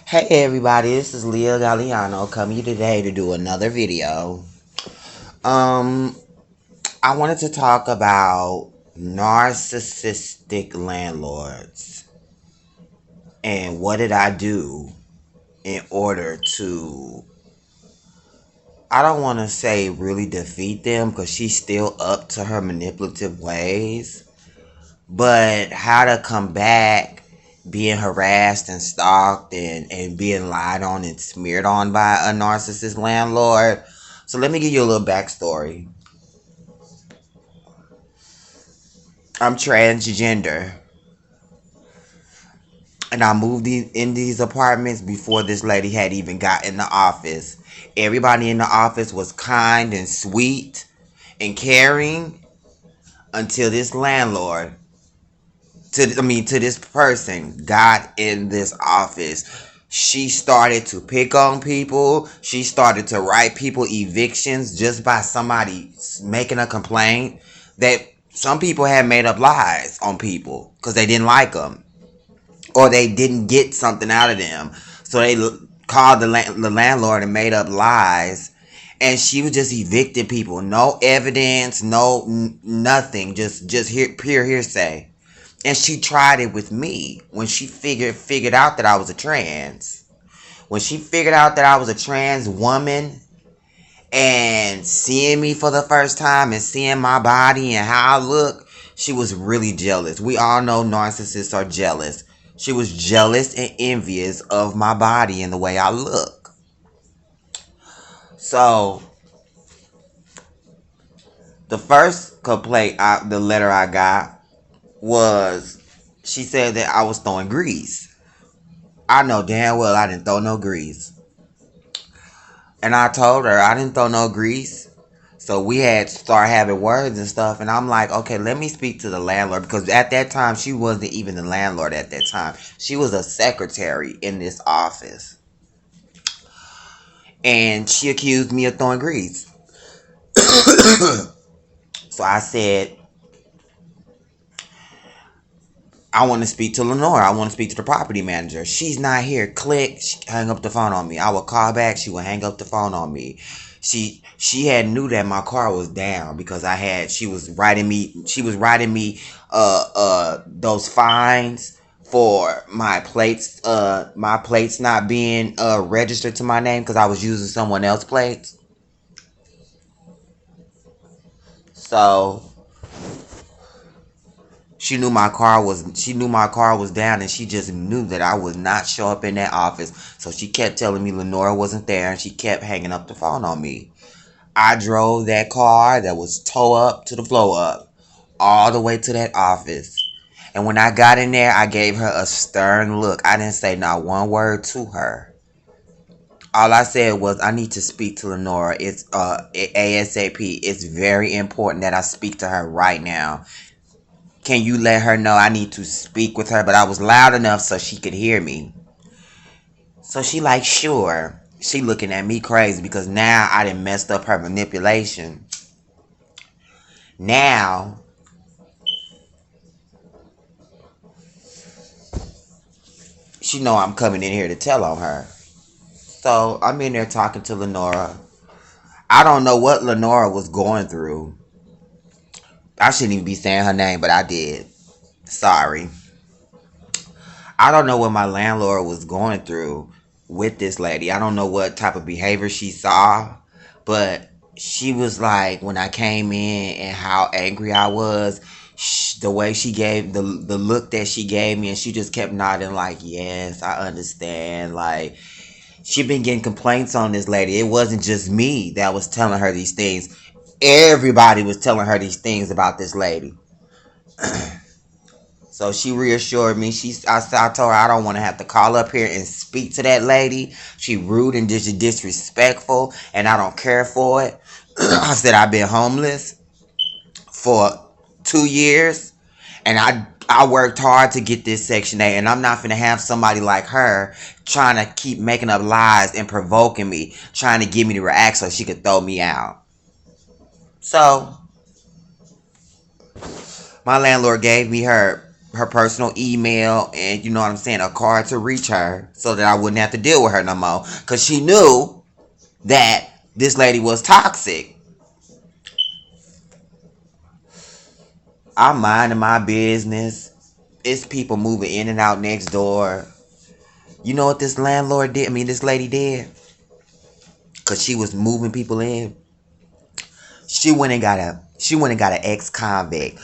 Hey everybody, this is Leah Galliano coming today to do another video. Um, I wanted to talk about narcissistic landlords and what did I do in order to, I don't want to say really defeat them because she's still up to her manipulative ways, but how to come back being harassed and stalked and being lied on and smeared on by a narcissist landlord. So let me give you a little backstory. I'm transgender and I moved in these apartments before this lady had even got in the office. Everybody in the office was kind and sweet and caring until this landlord to this person got in this office. She started to pick on people. She started to write people evictions just by somebody making a complaint that some people had made up lies on people because they didn't like them or they didn't get something out of them. So they called the landlord and made up lies. And she was just evicting people. No evidence, nothing. Just pure hearsay. And she tried it with me when she figured out that I was a trans. When she figured out that I was a trans woman and seeing me for the first time and seeing my body and how I look, she was really jealous. We all know narcissists are jealous. She was jealous and envious of my body and the way I look. So, the first complaint, the letter I got was she said that I was throwing grease. I know damn well I didn't throw no grease. And I told her I didn't throw no grease. So we had to start having words and stuff. And I'm like, okay, let me speak to the landlord. Because at that time, she wasn't even the landlord at that time. She was a secretary in this office. And she accused me of throwing grease. So I said, I want to speak to Lenora. I want to speak to the property manager. She's not here. Click. She hung up the phone on me. I would call back. She would hang up the phone on me. She had knew that my car was down because she was writing me those fines for my plates not being registered to my name because I was using someone else's plates. So she knew my car was down and she just knew that I would not show up in that office. So she kept telling me Lenora wasn't there and she kept hanging up the phone on me. I drove that car that was toe up to the flow up all the way to that office. And when I got in there, I gave her a stern look. I didn't say not one word to her. All I said was, I need to speak to Lenora. It's ASAP. It's very important that I speak to her right now. Can you let her know I need to speak with her? But I was loud enough so she could hear me. So she like, sure. She looking at me crazy because now I done messed up her manipulation. Now, she know I'm coming in here to tell on her. So I'm in there talking to Lenora. I don't know what Lenora was going through. I shouldn't even be saying her name, but I did. Sorry. I don't know what my landlord was going through with this lady. I don't know what type of behavior she saw, but she was like, when I came in and how angry I was, the way she gave the look that she gave me, and she just kept nodding like, yes, I understand. Like, she been getting complaints on this lady. It wasn't just me that was telling her these things. Everybody was telling her these things about this lady. So she reassured me. I told her I don't want to have to call up here and speak to that lady. She rude and disrespectful, and I don't care for it. I said I've been homeless for 2 years, and I worked hard to get this Section 8, and I'm not finna have somebody like her trying to keep making up lies and provoking me, trying to get me to react so she could throw me out. So my landlord gave me her her personal email, and you know what I'm saying, a card to reach her so that I wouldn't have to deal with her no more. Cause she knew that this lady was toxic. I'm minding my business. It's people moving in and out next door. You know what this landlord did? I mean, this lady did? Cause she was moving people in. She went and got an ex-convict.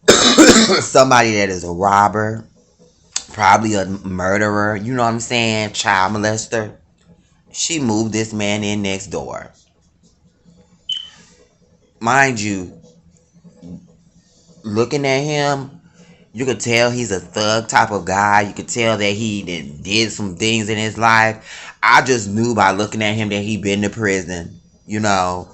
Somebody that is a robber, probably a murderer, you know what I'm saying? Child molester. She moved this man in next door. Mind you, looking at him, you could tell he's a thug type of guy. You could tell that he did some things in his life. I just knew by looking at him that he been to prison. You know,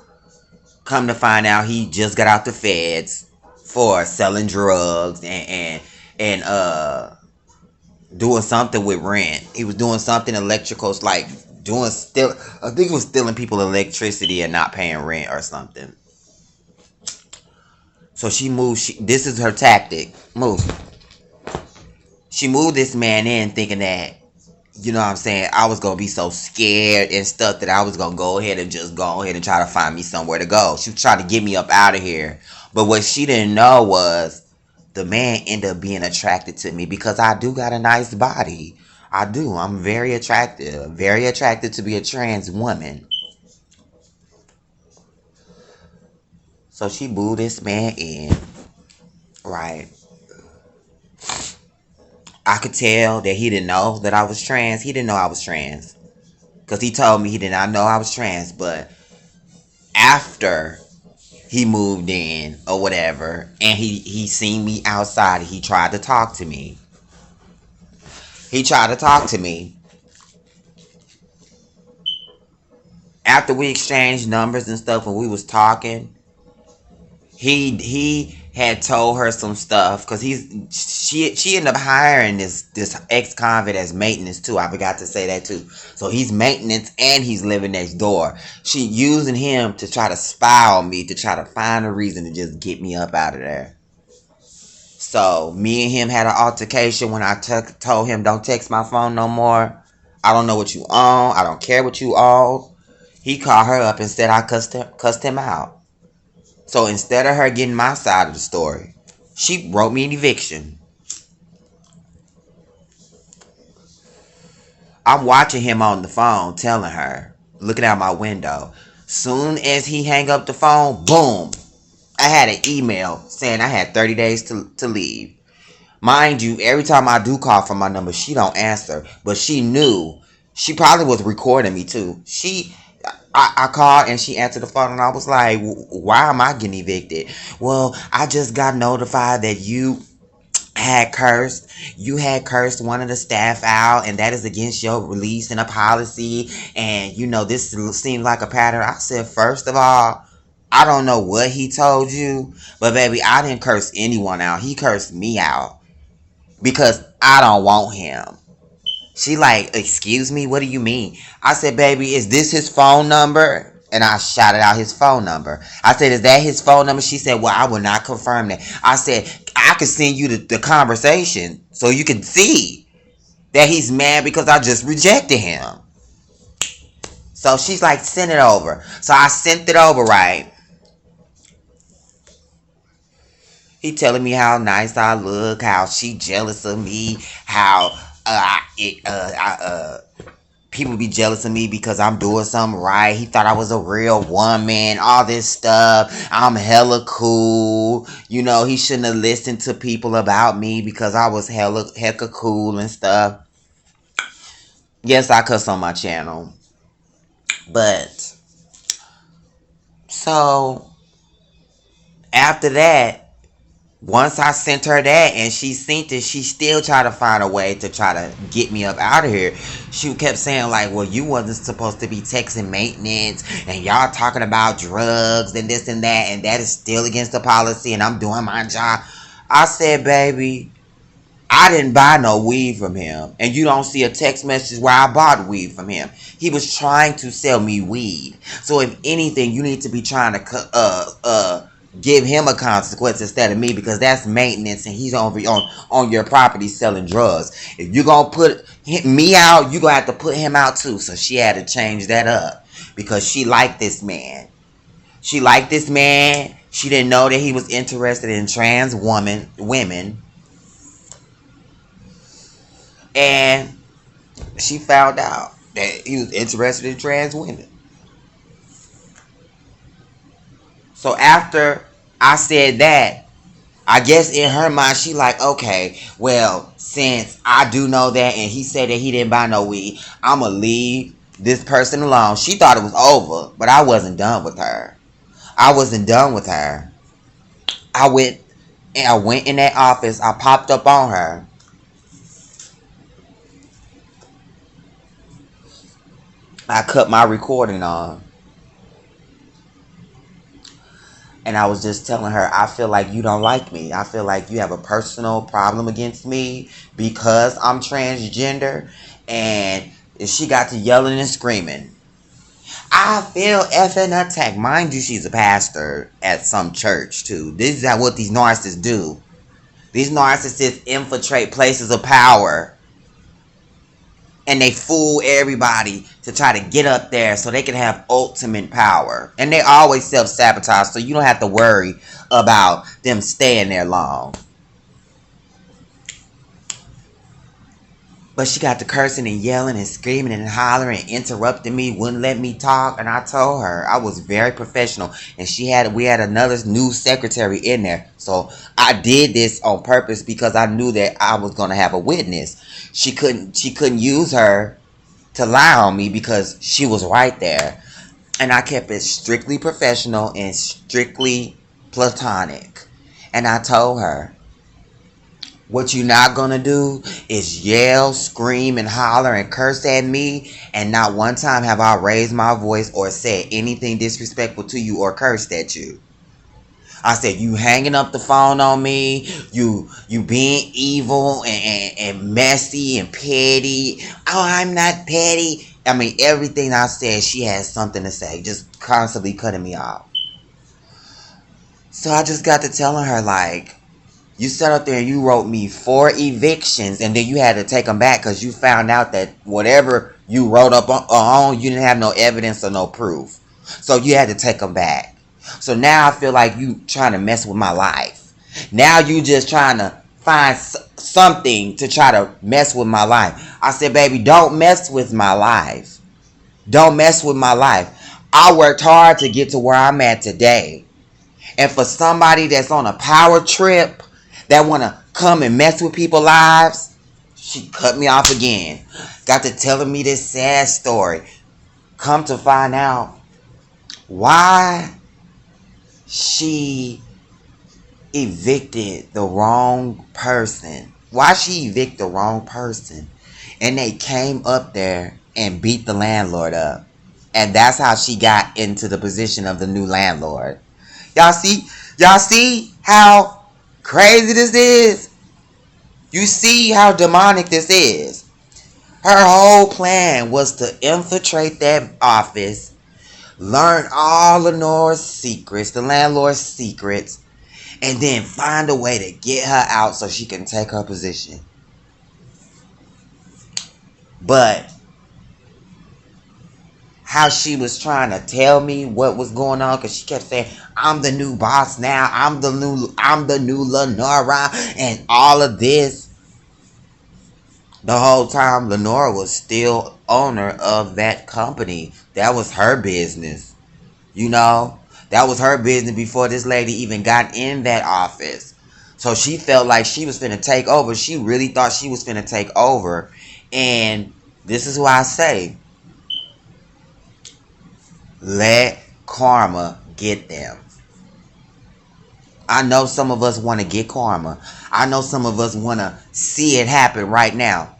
come to find out he just got out the feds for selling drugs and doing something with rent. He was doing something electrical, like I think he was stealing people electricity and not paying rent or something. So she moved. This is her tactic. Move. She moved this man in thinking that, you know what I'm saying, I was going to be so scared and stuff that I was going to go ahead and just go ahead and try to find me somewhere to go. She was trying to get me up out of here. But what she didn't know was the man ended up being attracted to me because I do got a nice body. I do. I'm very attractive. Very attracted to be a trans woman. So she moved this man in. Right. I could tell that he didn't know that I was trans. He didn't know I was trans. Because he told me he did not know I was trans. But after he moved in or whatever, and he seen me outside, he tried to talk to me. He tried to talk to me. After we exchanged numbers and stuff when we was talking, he had told her some stuff because she ended up hiring this ex-convict as maintenance too. I forgot to say that too. So he's maintenance and he's living next door. She using him to try to spy on me, to try to find a reason to just get me up out of there. So me and him had an altercation when I told him don't text my phone no more. I don't know what you own. I don't care what you own. He called her up and said I cussed him out. So instead of her getting my side of the story, she wrote me an eviction. I'm watching him on the phone telling her, looking out my window. Soon as he hang up the phone, boom, I had an email saying I had 30 days to leave. Mind you, every time I do call from my number, she don't answer. But she knew. She probably was recording me too. I called and she answered the phone and I was like, why am I getting evicted? Well, I just got notified that you had cursed one of the staff out, and that is against your release and a policy, and you know this seems like a pattern. I said, first of all, I don't know what he told you, but baby, I didn't curse anyone out. He cursed me out because I don't want him. She like, excuse me, what do you mean? I said, baby, is this his phone number? And I shouted out his phone number. I said, is that his phone number? She said, well, I will not confirm that. I said, I could send you the conversation so you can see that he's mad because I just rejected him. So she's like, send it over. So I sent it over, right? He telling me how nice I look, how she jealous of me, how people be jealous of me because I'm doing something right. He thought I was a real woman, all this stuff. I'm hella cool. You know, he shouldn't have listened to people about me because I was hecka cool and stuff. Yes, I cuss on my channel. But, so, after that, once I sent her that and she seen it, she still tried to find a way to try to get me up out of here. She kept saying like, well, you wasn't supposed to be texting maintenance and y'all talking about drugs and this and that is still against the policy and I'm doing my job. I said, baby, I didn't buy no weed from him, and you don't see a text message where I bought weed from him. He was trying to sell me weed. So if anything, you need to be trying to give him a consequence instead of me, because that's maintenance and he's on your property selling drugs. If you're gonna put me out, you're gonna have to put him out too. So she had to change that up because she liked this man. She liked this man. She didn't know that he was interested in trans women. And she found out that he was interested in trans women. So after I said that, I guess in her mind, she like, okay, well, since I do know that and he said that he didn't buy no weed, I'm going to leave this person alone. She thought it was over, but I wasn't done with her. I wasn't done with her. I went in that office. I popped up on her. I cut my recording on. And I was just telling her, I feel like you don't like me. I feel like you have a personal problem against me because I'm transgender. And she got to yelling and screaming. I feel effing attacked. Mind you, she's a pastor at some church too. This is what these narcissists do. These narcissists infiltrate places of power. And they fool everybody to try to get up there so they can have ultimate power. And they always self-sabotage, so you don't have to worry about them staying there long. But she got to cursing and yelling and screaming and hollering and interrupting me, wouldn't let me talk. And I told her I was very professional. And we had another new secretary in there. So I did this on purpose because I knew that I was going to have a witness. She couldn't use her to lie on me because she was right there. And I kept it strictly professional and strictly platonic. And I told her, what you're not gonna do is yell, scream, and holler and curse at me, and not one time have I raised my voice or said anything disrespectful to you or cursed at you. I said, you hanging up the phone on me, you being evil and messy and petty. Oh, I'm not petty. I mean, everything I said, she has something to say, just constantly cutting me off. So I just got to telling her, like, you sat up there and you wrote me 4 evictions, and then you had to take them back because you found out that whatever you wrote up on, you didn't have no evidence or no proof. So you had to take them back. So now I feel like you trying to mess with my life. Now you just trying to find something to try to mess with my life. I said, baby, don't mess with my life. Don't mess with my life. I worked hard to get to where I'm at today. And for somebody that's on a power trip, that want to come and mess with people's lives, she cut me off again. Got to telling me this sad story. Come to find out why she evicted the wrong person. Why she evicted the wrong person. And they came up there and beat the landlord up. And that's how she got into the position of the new landlord. Y'all see how crazy this is? You see how demonic this is? Her whole plan was to infiltrate that office, learn all Lenore's secrets, the landlord's secrets, and then find a way to get her out so she can take her position. But how she was trying to tell me what was going on, because she kept saying, I'm the new boss now, I'm the new Lenora, and all of this. The whole time Lenora was still owner of that company. That was her business. You know, that was her business before this lady even got in that office. So she felt like she was finna take over. She really thought she was finna take over. And this is why I say, let karma get them. I know some of us want to get karma. I know some of us want to see it happen right now.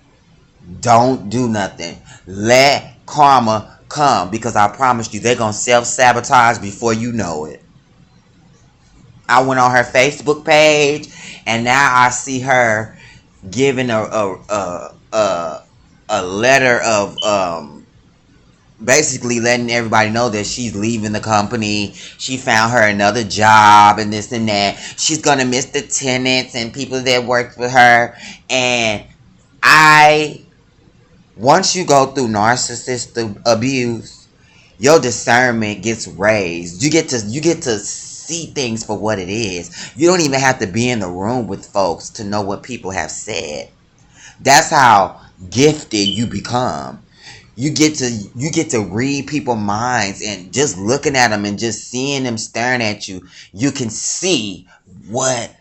Don't do nothing. Let karma come, because I promise you they're going to self-sabotage before you know it. I went on her Facebook page and now I see her giving a letter of basically letting everybody know that she's leaving the company. She found her another job and this and that. She's gonna miss the tenants and people that worked with her. And I once you go through narcissistic abuse, your discernment gets raised. You get to see things for what it is. You don't even have to be in the room with folks to know what people have said. That's how gifted you become. You get to read people's minds, and just looking at them and just seeing them staring at you, you can see what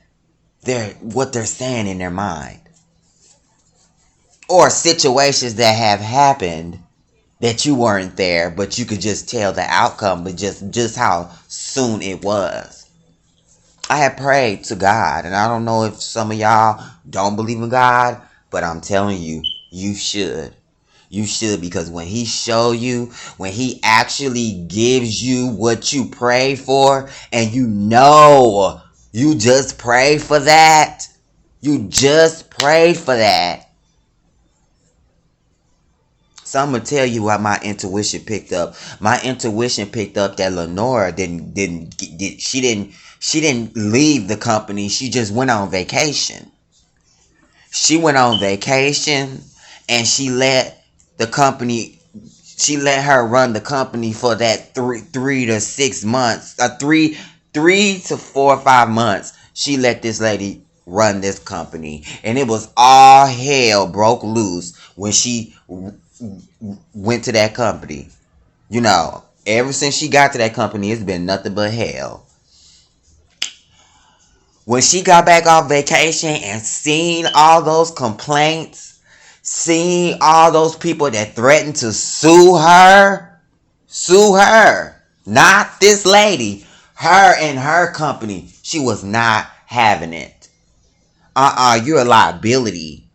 they're saying in their mind, or situations that have happened that you weren't there, but you could just tell the outcome, but just how soon it was. I had prayed to God, and I don't know if some of y'all don't believe in God, but I'm telling you, you should. You should, because when he show you, when he actually gives you what you pray for, and you just prayed for that. You just prayed for that. So I'm gonna tell you what my intuition picked up. My intuition picked up that Lenora she didn't leave the company. She just went on vacation. She went on vacation, and the company she let her run the company for that 3 to 6 months, 3 to 4 or 5 months. She let this lady run this company, and it was all hell broke loose when she went to that company. Ever since she got to that company, it's been nothing but hell. When she got back off vacation and seen all those complaints, seeing all those people that threatened to sue her, not this lady, her and her company, she was not having it. You're a liability.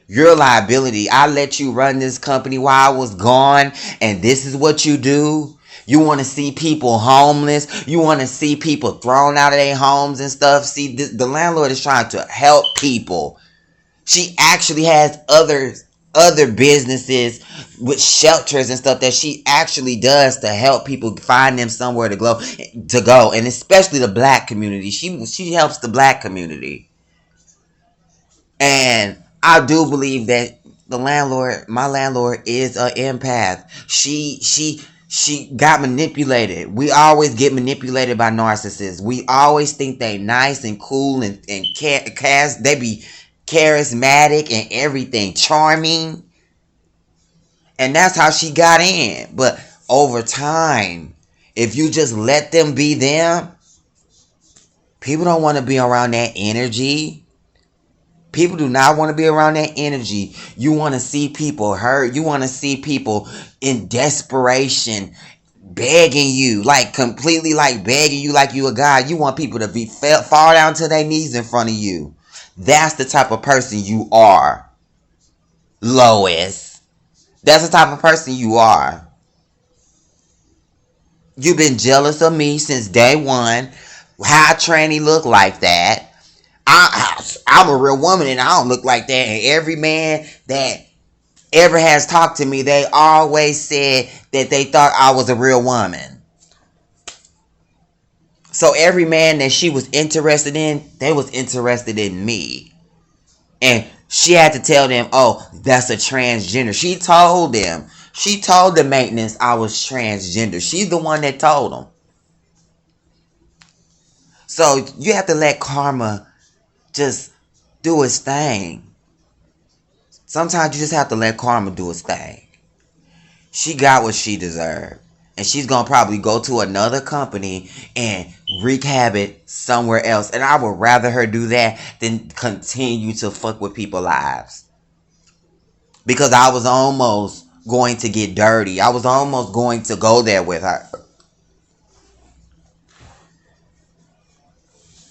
You're a liability. I let you run this company while I was gone, and this is what you do. You want to see people homeless. You want to see people thrown out of their homes and stuff. See, the landlord is trying to help people. She actually has other businesses with shelters and stuff that she actually does to help people find them somewhere to go, and especially the black community. She helps the black community. And I do believe that my landlord, is an empath. She got manipulated. We always get manipulated by narcissists. We always think they nice and cool and they be charismatic and everything, charming. And that's how she got in. But over time, if you just let them be them, people don't want to be around that energy. People do not want to be around that energy. You want to see people hurt. You want to see people in desperation, begging you, like completely like begging you like you a god. You want people to fall down to their knees in front of you. That's the type of person you are, Lois. That's the type of person you are. You've been jealous of me since day one. How tranny look like that? I'm a real woman and I don't look like that. And every man that ever has talked to me, they always said that they thought I was a real woman. So every man that she was interested in, they was interested in me. And she had to tell them, oh, that's a transgender. She told them. She told the maintenance I was transgender. She's the one that told them. So you have to let karma just do its thing. Sometimes you just have to let karma do its thing. She got what she deserved. And she's going to probably go to another company and wreak havoc somewhere else. And I would rather her do that than continue to fuck with people's lives. Because I was almost going to get dirty. I was almost going to go there with her.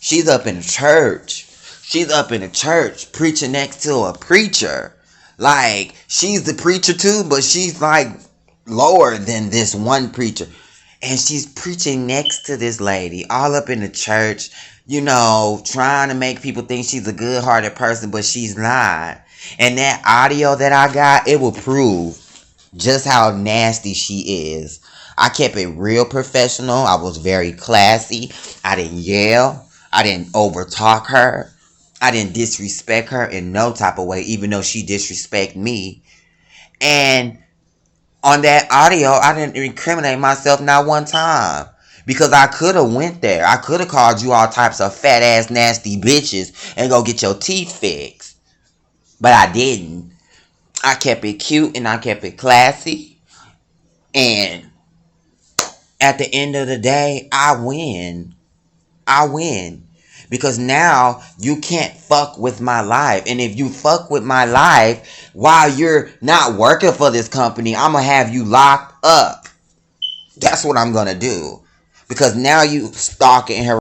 She's up in the church. She's up in the church preaching next to a preacher. Like, she's the preacher too, but she's like lower than this one preacher. And she's preaching next to this lady, all up in the church, trying to make people think she's a good-hearted person, but she's not. And that audio that I got, it will prove just how nasty she is. I kept it real professional. I was very classy. I didn't yell. I didn't overtalk her. I didn't disrespect her in no type of way, even though she disrespect me. And on that audio, I didn't incriminate myself not one time. Because I could have went there. I could have called you all types of fat ass nasty bitches and go get your teeth fixed. But I didn't. I kept it cute and I kept it classy. And at the end of the day, I win. I win. Because now you can't fuck with my life. And if you fuck with my life while you're not working for this company, I'm going to have you locked up. That's what I'm going to do. Because now you stalking her.